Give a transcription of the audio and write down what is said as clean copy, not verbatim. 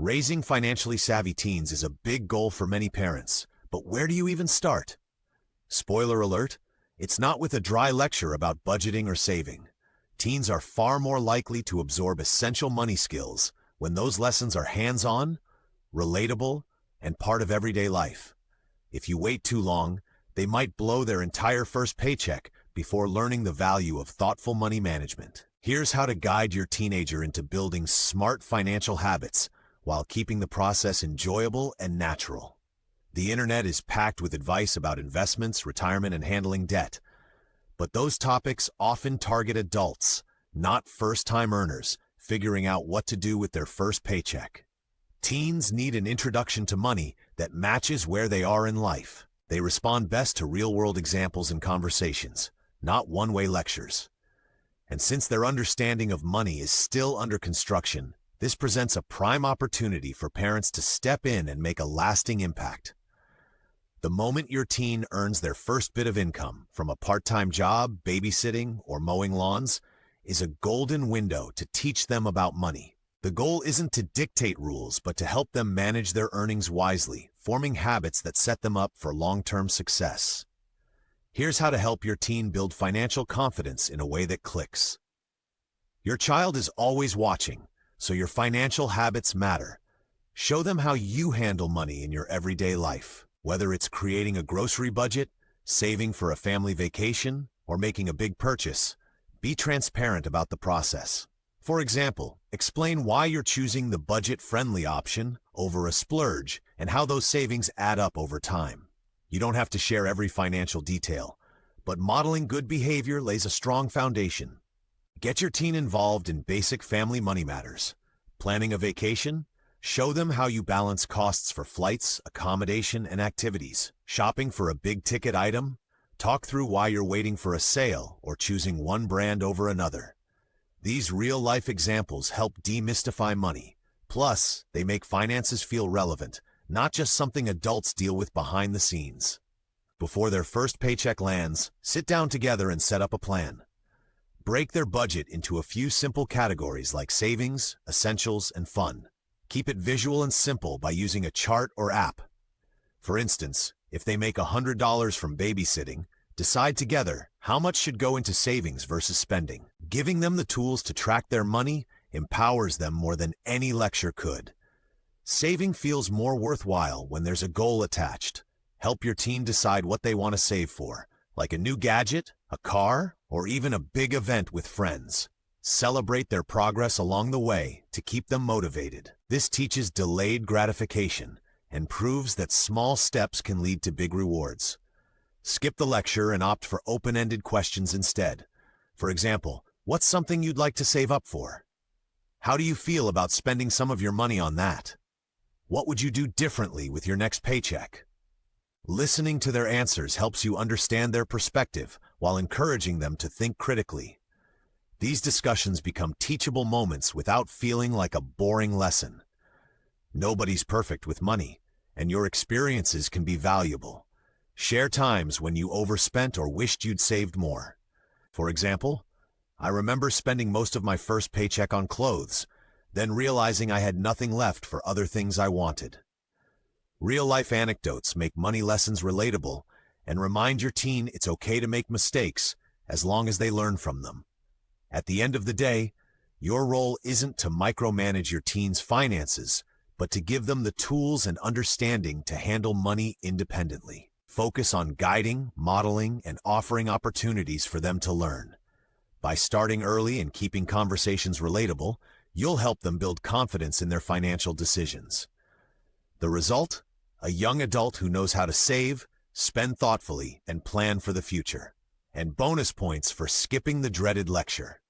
Raising financially savvy teens is a big goal for many parents, but where do you even start? Spoiler alert, it's not with a dry lecture about budgeting or saving. Teens are far more likely to absorb essential money skills when those lessons are hands-on, relatable, and part of everyday life. If you wait too long, they might blow their entire first paycheck before learning the value of thoughtful money management. Here's how to guide your teenager into building smart financial habits while keeping the process enjoyable and natural. The internet is packed with advice about investments, retirement, and handling debt. But those topics often target adults, not first-time earners, figuring out what to do with their first paycheck. Teens need an introduction to money that matches where they are in life. They respond best to real-world examples and conversations, not one-way lectures. And since their understanding of money is still under construction, this presents a prime opportunity for parents to step in and make a lasting impact. The moment your teen earns their first bit of income from a part-time job, babysitting, or mowing lawns, is a golden window to teach them about money. The goal isn't to dictate rules, but to help them manage their earnings wisely, forming habits that set them up for long-term success. Here's how to help your teen build financial confidence in a way that clicks. Your child is always watching, so your financial habits matter. Show them how you handle money in your everyday life. Whether it's creating a grocery budget, saving for a family vacation, or making a big purchase, be transparent about the process. For example, explain why you're choosing the budget-friendly option over a splurge and how those savings add up over time. You don't have to share every financial detail, but modeling good behavior lays a strong foundation. Get your teen involved in basic family money matters. Planning a vacation? Show them how you balance costs for flights, accommodation, and activities. Shopping for a big-ticket item? Talk through why you're waiting for a sale or choosing one brand over another. These real-life examples help demystify money. Plus, they make finances feel relevant, not just something adults deal with behind the scenes. Before their first paycheck lands, sit down together and set up a plan. Break their budget into a few simple categories like savings, essentials, and fun. Keep it visual and simple by using a chart or app. For instance, if they make $100 from babysitting, decide together how much should go into savings versus spending. Giving them the tools to track their money empowers them more than any lecture could. Saving feels more worthwhile when there's a goal attached. Help your teen decide what they want to save for, like a new gadget, a car, or even a big event with friends. Celebrate their progress along the way to keep them motivated. This teaches delayed gratification and proves that small steps can lead to big rewards. Skip the lecture and opt for open-ended questions instead. For example, what's something you'd like to save up for? How do you feel about spending some of your money on that? What would you do differently with your next paycheck? Listening to their answers helps you understand their perspective while encouraging them to think critically. These discussions become teachable moments without feeling like a boring lesson. Nobody's perfect with money, and your experiences can be valuable. Share times when you overspent or wished you'd saved more. For example, I remember spending most of my first paycheck on clothes, then realizing I had nothing left for other things I wanted. Real-life anecdotes make money lessons relatable and remind your teen it's okay to make mistakes as long as they learn from them. At the end of the day, your role isn't to micromanage your teen's finances, but to give them the tools and understanding to handle money independently. Focus on guiding, modeling, and offering opportunities for them to learn. By starting early and keeping conversations relatable, you'll help them build confidence in their financial decisions. The result? A young adult who knows how to save, spend thoughtfully, and plan for the future. And bonus points for skipping the dreaded lecture.